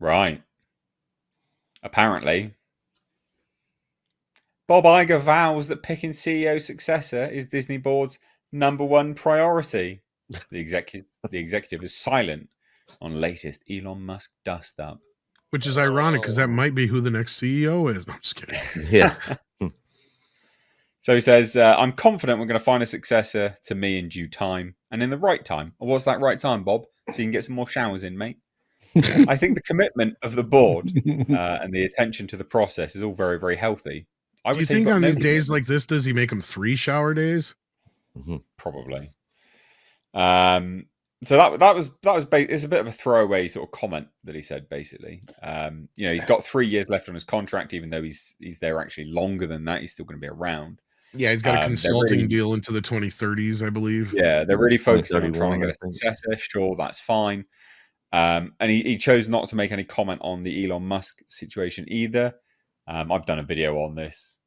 Right. Apparently, Bob Iger vows that picking CEO successor is Disney Board's #1 priority. The executive is silent on latest Elon Musk dust up. Which is ironic because that might be who the next CEO is. No, I'm just kidding. Yeah. So he says, I'm confident we're going to find a successor to me in due time and in the right time. Or what's that right time, Bob? So you can get some more showers in, mate. I think the commitment of the board and the attention to the process is all very, very healthy. I Do would you say think on no days like this, does he make him 3 shower days? Probably. So that was it's a bit of a throwaway sort of comment that he said. Basically, he's got 3 years left on his contract, even though he's there actually longer than that. He's still going to be around. Yeah, he's got a consulting deal into the 2030s, I believe. Yeah, they're really focusing on trying to get a successor. Sure, that's fine. And he chose not to make any comment on the Elon Musk situation either. I've done a video on this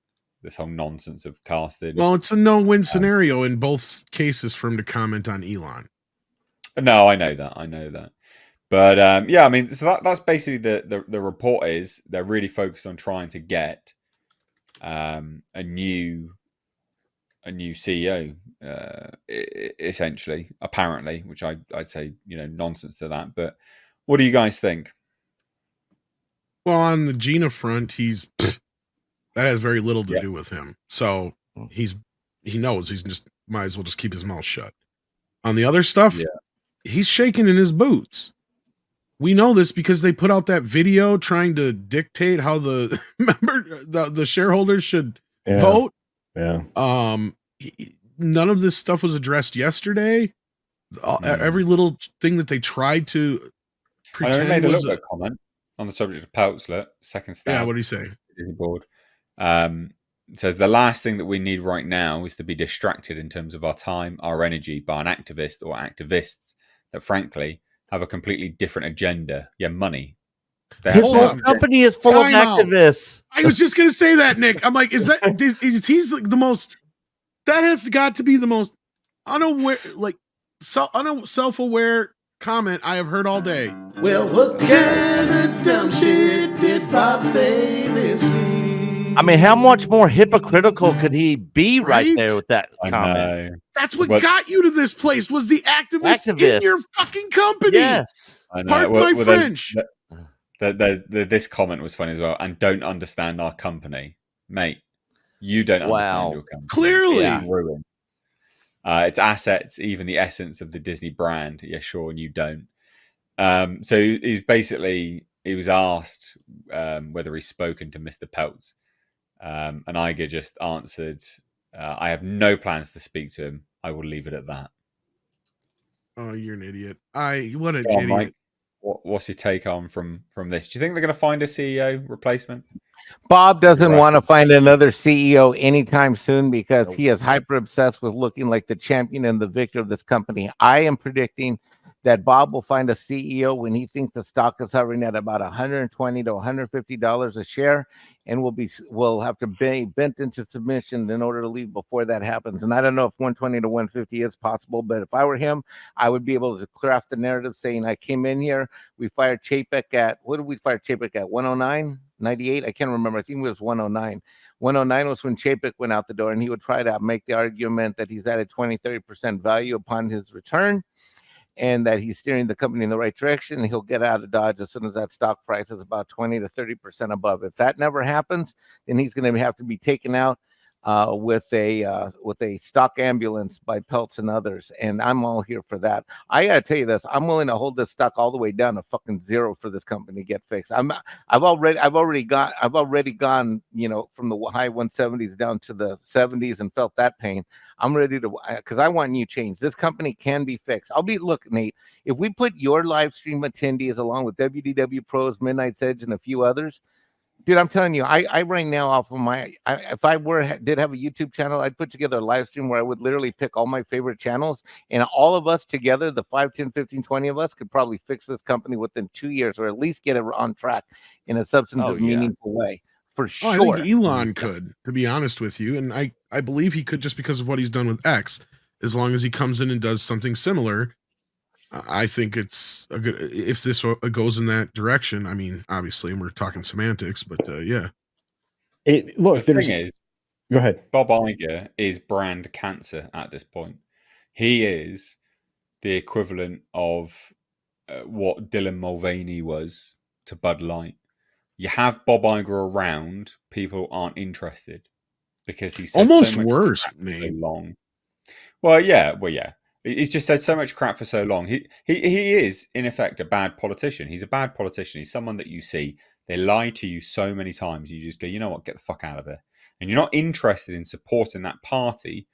whole nonsense of casting. Well, it's a no-win scenario in both cases for him to comment on Elon. No, I know that. But I mean, so that's basically the report is they're really focused on trying to get a new CEO, essentially, apparently, which I'd say nonsense to that. But what do you guys think? Well, on the Gina front, that has very little to do with him. So he knows he's just might as well just keep his mouth shut. On the other stuff, he's shaking in his boots. We know this because they put out that video trying to dictate how the shareholders should vote. Yeah. None of this stuff was addressed yesterday. Every little thing that they tried to pretend I made a little bit of comment on the subject of Peltzler, second stab. Yeah, what do you say? Disney Board. It says the last thing that we need right now is to be distracted in terms of our time, our energy by an activist or activists that frankly have a completely different agenda. Yeah, money. His whole company is full of activists. I was just going to say that, Nick. I'm like, he's like the most, that has got to be the most unaware, like self-aware comment I have heard all day. Well, what kind of dumb shit did Bob say this week? I mean, how much more hypocritical could he be right there with that comment? That's what got you to this place was the activists in your fucking company. Yes. I know. Pardon my French. This comment was funny as well. And don't understand our company. Mate, you don't understand your company. Clearly. It's ruined. Its assets, even the essence of the Disney brand. Yeah, sure, and you don't. So he was asked whether he's spoken to Mr. Peltz. And Iger just answered, I have no plans to speak to him. I will leave it at that. Oh, you're an idiot. What an idiot. Mike, what's your take on from this? Do you think they're going to find a CEO replacement? Bob doesn't want to find another CEO anytime soon because he is hyper obsessed with looking like the champion and the victor of this company. I am predicting that Bob will find a CEO when he thinks the stock is hovering at about $120 to $150 a share, and will have to be bent into submission in order to leave before that happens. And I don't know if 120 to 150 is possible, but if I were him, I would be able to craft the narrative saying, I came in here, we fired Chapek at, what did we fire Chapek at, 109, 98? I can't remember. I think it was 109. 109 was when Chapek went out the door, and he would try to make the argument that he's added 20-30% value upon his return, and that he's steering the company in the right direction, and he'll get out of Dodge as soon as that stock price is about 20 to 30% above. If that never happens, then he's going to have to be taken out with a stock ambulance by Peltz and others, and I'm all here for that. I gotta tell you this: I'm willing to hold this stock all the way down to fucking zero for this company to get fixed. I've already gone, from the high 170s down to the 70s and felt that pain. I'm ready to, because I want new change. This company can be fixed. Look, Nate, if we put your live stream attendees along with WDW Pros, Midnight's Edge, and a few others, dude, I'm telling you, I right now off of if I did have a YouTube channel, I'd put together a live stream where I would literally pick all my favorite channels, and all of us together, the 5, 10, 15, 20 of us, could probably fix this company within 2 years, or at least get it on track in a substantive, meaningful way. For sure. I think Elon could, to be honest with you. And I believe he could just because of what he's done with X. As long as he comes in and does something similar, I think it's a good if this goes in that direction. I mean, obviously, and we're talking semantics, but yeah. Look, the thing is, go ahead. Bob Iger is brand cancer at this point. He is the equivalent of what Dylan Mulvaney was to Bud Light. You have Bob Iger around, people aren't interested because he said Almost so much worse, crap for so Nate. long. Well, yeah. He's just said so much crap for so long. He is in effect a bad politician. He's a bad politician. He's someone that you see, they lie to you so many times. You just go, you know what, get the fuck out of here. And you're not interested in supporting that party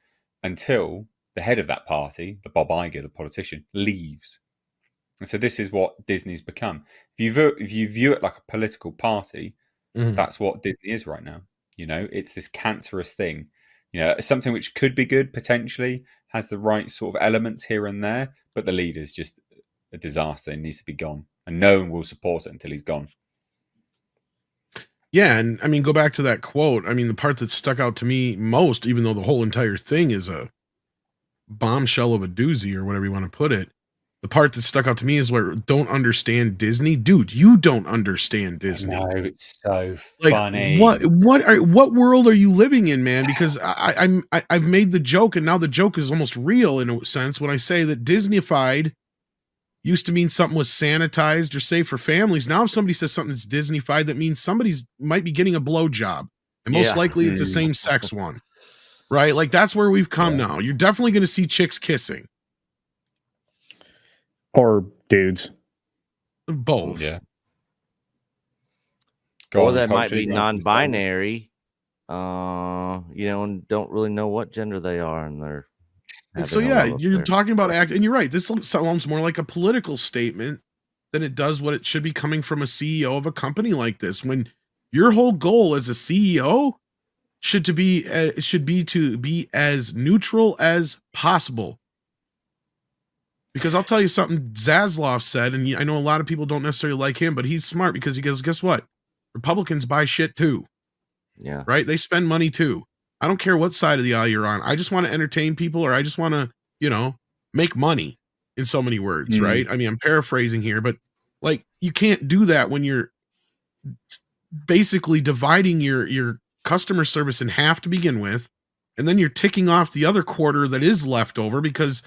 until the head of that party, the Bob Iger, the politician, leaves. And so this is what Disney's become. If you view it like a political party, that's what Disney is right now. You know, it's this cancerous thing. You know, something which could be good potentially, has the right sort of elements here and there, but the leader's just a disaster and needs to be gone. And no one will support it until he's gone. Yeah, and I mean, go back to that quote. I mean, the part that stuck out to me most, even though the whole entire thing is a bombshell of a doozy or whatever you want to put it, the part that stuck out to me is where don't understand Disney. Dude, you don't understand Disney. No, it's so Like, funny. what world are you living in, man? Because I've made the joke, and now the joke is almost real in a sense when I say that Disneyfied used to mean something was sanitized or safe for families. Now, if somebody says something's Disneyfied, that means somebody's might be getting a blowjob, and most likely it's a same-sex one, right? Like that's where we've come now. You're definitely going to see chicks kissing, or dudes, both. Yeah. Or that might be non-binary, you know, and don't really know what gender they are, and they're. So yeah, you're talking about act, and you're right. This sounds more like a political statement than it does what it should be coming from a CEO of a company like this. When your whole goal as a CEO should be to be as neutral as possible. Because I'll tell you something Zaslav said, and I know a lot of people don't necessarily like him, but he's smart because he goes, guess what? Republicans buy shit too. Yeah. Right? They spend money too. I don't care what side of the aisle you're on. I just want to entertain people, or I just want to, you know, make money in so many words, right? I mean, I'm paraphrasing here, but like you can't do that when you're basically dividing your customer service in half to begin with, and then you're ticking off the other quarter that is left over because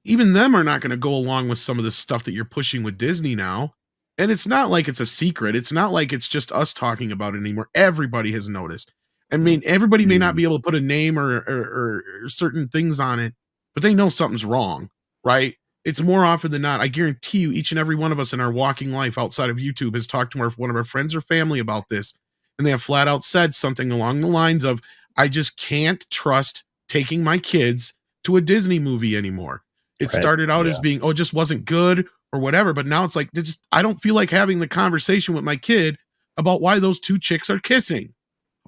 even them are not going to go along with some of the stuff that you're pushing with Disney now. And it's not like it's a secret. It's not like it's just us talking about it anymore. Everybody has noticed. I mean, everybody may not be able to put a name or certain things on it, but they know something's wrong, right? It's more often than not. I guarantee you, each and every one of us in our walking life outside of YouTube has talked to one of our friends or family about this, and they have flat out said something along the lines of, I just can't trust taking my kids to a Disney movie anymore. It started out as being, oh, it just wasn't good or whatever, but now it's like, I don't feel like having the conversation with my kid about why those two chicks are kissing.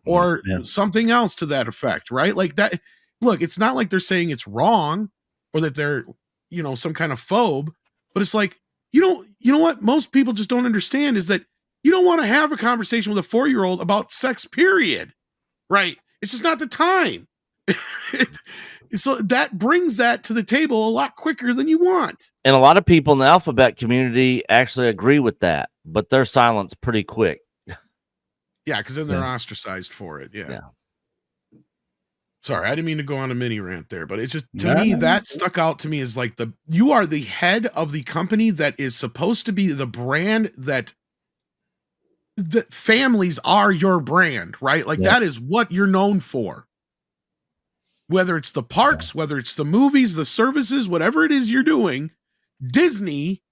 Or something else to that effect, right? Like that. Look, it's not like they're saying it's wrong or that they're, you know, some kind of phobe, but it's like, you know what most people just don't understand is that you don't want to have a conversation with a 4-year-old about sex, period. Right? It's just not the time. So that brings that to the table a lot quicker than you want. And a lot of people in the alphabet community actually agree with that, but they're silenced pretty quick. Yeah, because then they're ostracized for it. Yeah. Sorry, I didn't mean to go on a mini rant there, but it's just to me that stuck out to me as like you are the head of the company that is supposed to be the brand that families are your brand, right? Like that is what you're known for. Whether it's the parks, whether it's the movies, the services, whatever it is you're doing, Disney,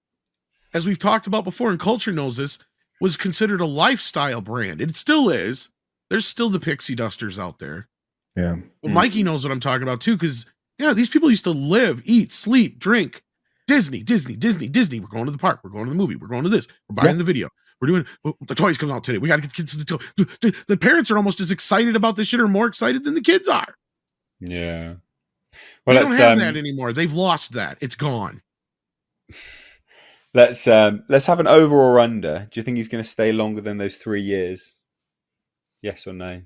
as we've talked about before, and culture knows this, was considered a lifestyle brand. It still is. There's still the pixie dusters out there. Yeah. Well, Mikey knows what I'm talking about too, because these people used to live, eat, sleep, drink. Disney. We're going to the park. We're going to the movie. We're going to this. We're buying the video. We're doing the toys come out today. We got to get the kids to the toy. The parents are almost as excited about this shit or more excited than the kids are. Yeah. Well, they don't have that anymore. They've lost that. It's gone. Let's have an over or under. Do you think he's going to stay longer than those 3 years? Yes or no?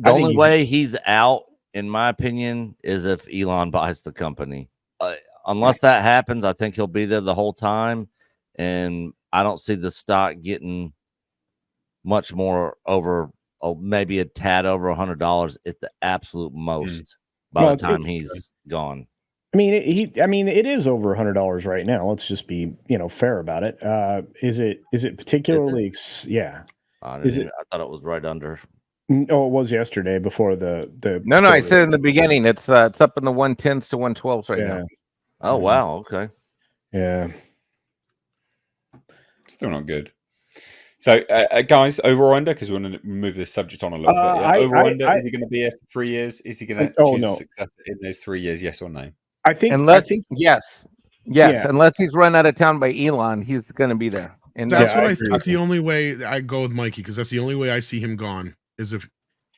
The only way he's out in my opinion, is if Elon buys the company. Unless that happens, I think he'll be there the whole time, and I don't see the stock getting much more over, maybe a tad over $100 at the absolute most by the time he's gone. I mean, it is over $100 right now. Let's just be, fair about it. Is it particularly? Yeah. I thought it was right under. Oh, it was yesterday before the. No, I said in the beginning it's up in the 110s to 112s right now. Oh wow, okay. Yeah. Still not good. So, guys, over or under? Because we want to move this subject on a little bit. Yeah? Over or under? Is he going to be here for 3 years? Is he going to choose a successor in those 3 years? Yes or no? I think. Yes. Unless he's run out of town by Elon, he's going to be there. And that's what I think. The only way I go with Mikey, because that's the only way I see him gone, is if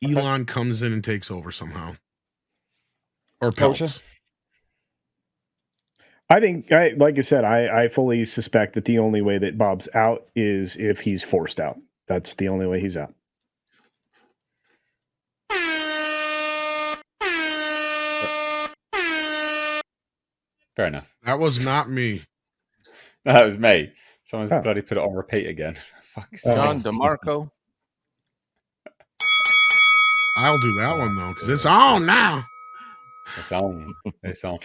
Elon comes in and takes over somehow, or Peltz. I think, like you said, I fully suspect that the only way that Bob's out is if he's forced out. That's the only way he's out. Fair enough. That was not me. No, that was me. Someone's bloody put it on repeat again. Fuck's sake. John DeMarco. I'll do that one though, because it's on now. It's on. It's on.